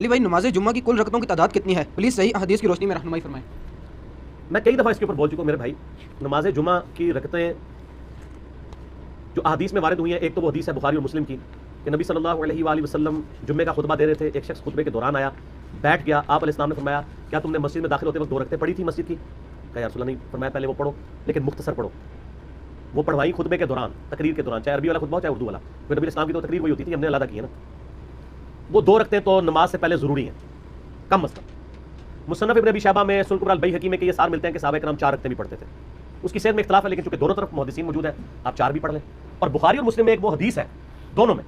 علی بھائی نماز جمعہ کی کل رکعتوں کی تعداد کتنی ہے؟ پلیز صحیح احادیث کی روشنی میں رہنمائی فرمائیں۔ میں کئی دفعہ اس کے اوپر بول چکا ہوں میرے بھائی، نماز جمعہ کی رکعتیں جو احادیث میں وارد ہوئی ہیں، ایک تو وہ حدیث ہے بخاری اور مسلم کی کہ نبی صلی اللہ علیہ وآلہ وسلم جمعے کا خطبہ دے رہے تھے، ایک شخص خطبے کے دوران آیا، بیٹھ گیا، آپ علیہ السلام نے فرمایا کیا تم نے مسجد میں داخل ہوتے وقت 2 رکعتیں پڑھی تھی مسجد کی؟ کہا یا رسول اللہ نہیں، فرمایا پہلے وہ پڑھو لیکن مختصر پڑھو۔ وہ پڑھوائی خطبے کے دوران، تقریر کے دوران، چاہے عربی والا خطبہ ہو چاہے اردو والا، پھر نبی اسلام کی تو تقریر وہی ہوتی تھی، ہم نے علیحدہ کی ہے نا۔ وہ 2 رکعتیں تو نماز سے پہلے ضروری ہیں کم از کم۔ مصنف ابن ابی شیبہ میں، سنن کبری البیہقی میں کہ یہ سار ملتے ہیں کہ صحابہ کرام 4 رکعتیں بھی پڑھتے تھے۔ اس کی صحت میں اختلاف ہے لیکن چونکہ دونوں طرف محدثین موجود ہیں، آپ 4 بھی پڑھ لیں۔ اور بخاری اور مسلم میں ایک وہ حدیث ہے دونوں میں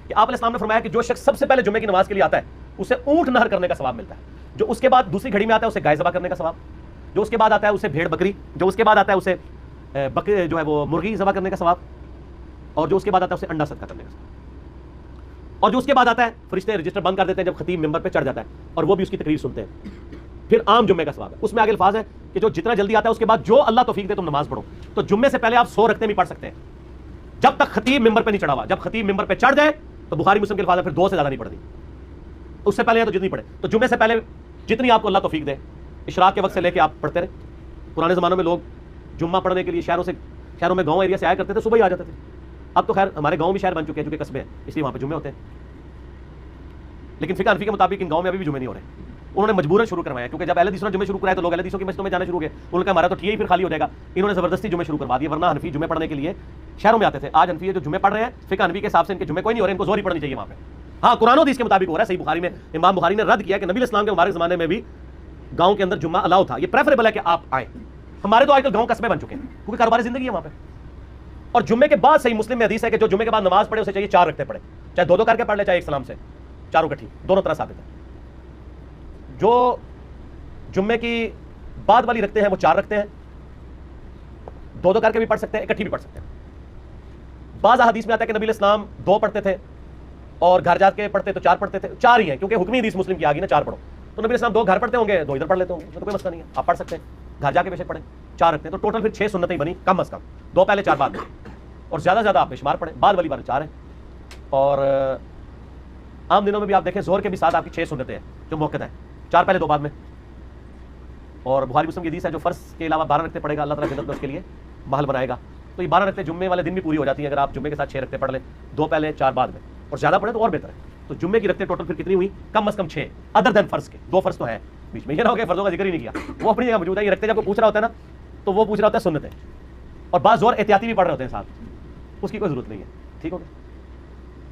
کہ آپ علیہ السلام نے فرمایا کہ جو شخص سب سے پہلے جمعے کی نماز کے لیے آتا ہے اسے اونٹ نہر کرنے کا ثواب ملتا ہے، جو اس کے بعد دوسری گھڑی میں آتا ہے اسے گائے ذبح کرنے کا ثواب، جو اس کے بعد آتا ہے اسے بھیڑ بکری، جو اس کے بعد آتا ہے اسے بکری جو ہے وہ مرغی ذبح کرنے کا ثواب، اور جو اس کے بعد آتا ہے اسے انڈا صدقہ کرنے کا ثواب، اور جو اس کے بعد آتا ہے فرشتے رجسٹر بند کر دیتے ہیں جب خطیب ممبر پہ چڑھ جاتا ہے اور وہ بھی اس کی تقریر سنتے ہیں۔ پھر عام جمعے کا ثواب ہے، اس میں آگے الفاظ ہے کہ جو جتنا جلدی آتا ہے اس کے بعد جو اللہ توفیق دے تم نماز پڑھو۔ تو جمعے سے پہلے آپ 100 رکعتیں بھی پڑھ سکتے ہیں جب تک خطیب ممبر پہ نہیں چڑھا ہوا۔ جب خطیب ممبر پہ چڑھ جائے تو بخاری مسلم کے الفاظ ہے پھر 2 سے زیادہ نہیں پڑھنی، اس سے پہلے یا تو جتنی پڑھے۔ تو جمعے سے پہلے جتنی آپ کو اللہ توفیق دے، اشراق کے وقت سے لے کے آپ پڑھتے رہے۔ پرانے زمانوں میں لوگ جمعہ پڑھنے کے لیے شہروں میں گاؤں ایریا سے آیا کرتے تھے، صبح ہی آ جاتے تھے۔ اب تو خیر ہمارے گاؤں بھی شہر بن چکے ہیں چونکہ قصبے ہیں، اس لیے وہاں پہ جمعے ہوتے ہیں، لیکن فقہ حنفی کے مطابق ان گاؤں میں ابھی بھی جمعے نہیں ہو رہے۔ انہوں نے مجبوراً شروع کروایا کیونکہ جب اہل حدیثوں نے جمعے شروع کرائے تو لوگ اہل حدیثوں کی مسجدوں میں جانا شروع ہو گئے۔ انہوں نے کہا ہمارا تو ٹھیک ہی پھر خالی ہو جائے گا، انہوں نے زبردستی جمعے شروع کروا دیے، ورنہ حنفی جمعے پڑھنے کے لیے شہروں میں آتے تھے۔ آج حنفی جو جمعے پڑھ رہے ہیں فقہ حنفی کے حساب سے ان کے جمعے کوئی نہیں ہو رہے، ان کو زور ہی پڑھنی چاہیے وہاں پہ۔ ہاں قرآن و حدیث کے مطابق ہو رہا ہے۔ صحیح بخاری میں امام بخاری نے رد کیا کہ نبی علیہ السلام کے مبارک زمانے میں بھی گاؤں کے اندر جمعہ الاؤ تھا، یہ پریفریبل ہے کہ آپ آئیں۔ ہمارے تو آج کل گاؤں قصبے بن چکے ہیں کیونکہ کاروباری زندگی ہے وہاں پہ۔ اور جمعے کے بعد صحیح مسلم میں حدیث ہے کہ جو جمعے کے بعد نماز پڑھے اسے چاہیے 4 رکعتیں پڑھے، چاہے 2 کر کے پڑھ لے چاہے ایک سلام سے، چاروں کٹھی، دونوں طرح ثابت ہے۔ جو جمعے کی بعد والی رکھتے ہیں وہ 4 رکھتے ہیں، 2 کر کے بھی پڑھ سکتے ہیں، اکٹھی بھی پڑھ سکتے ہیں۔ بعض احادیث میں آتا ہے کہ نبی علیہ السلام 2 پڑھتے تھے اور گھر جا کے پڑھتے تو 4 پڑھتے تھے، 4 ہی ہیں کیونکہ حکمی حدیث مسلم کی آ گئی نا 4 پڑھو۔ تو نبی علیہ السلام 2 گھر پڑھتے ہوں گے، 2 ادھر پڑھ لیتے ہوں گے، تو کوئی مسئلہ نہیں ہے، آپ پڑھ سکتے ہیں، گھر جا کے بے شک پڑھیں، 4 رکھتے ہیں تو ٹوٹل پھر 6 سنتیں بنی کم از کم، 2 پہلے 4 بعد میں، اور زیادہ سے زیادہ آپ بے شمار پڑھیں، بعد والی بار 4 ہیں۔ اور عام دنوں میں بھی آپ دیکھیں ظہر کے بھی ساتھ آپ کی 6 سنتیں ہیں جو موقع ہیں، 4 پہلے 2 بعد میں۔ اور بخاری مسلم کی حدیث ہے جو فرض کے علاوہ 12 رکھتے پڑے گا اللہ تعالیٰ جنت میں اس کے لیے محل بنائے گا۔ تو یہ 12 رکھتے جمعے والے دن بھی پوری ہو جاتی ہیں اگر آپ جمعے کے ساتھ 6 رکھتے پڑھ لیں، 2 پہلے 4 بعد میں، اور زیادہ پڑھیں تو اور بہتر ہے۔ تو جمعے کی رکھتے ٹوٹل پھر کتنی ہوئی؟ کم از کم 6 ادر دین فرض کے، 2 فرض تو ہے بیچ میں، یہ نہ ہو کہ فرضوں کا ذکر ہی نہیں کیا، وہ اپنی جگہ موجود ہے۔ یہ رکھتے جب کوئی پوچھ رہا ہوتا ہے نا تو وہ پوچھ رہا ہوتا ہے سنتیں، اور بعض زور احتیاطی بھی پڑھ رہے ہوتے ہیں ساتھ، اس کی کوئی ضرورت نہیں ہے۔ ٹھیک ہو گیا؟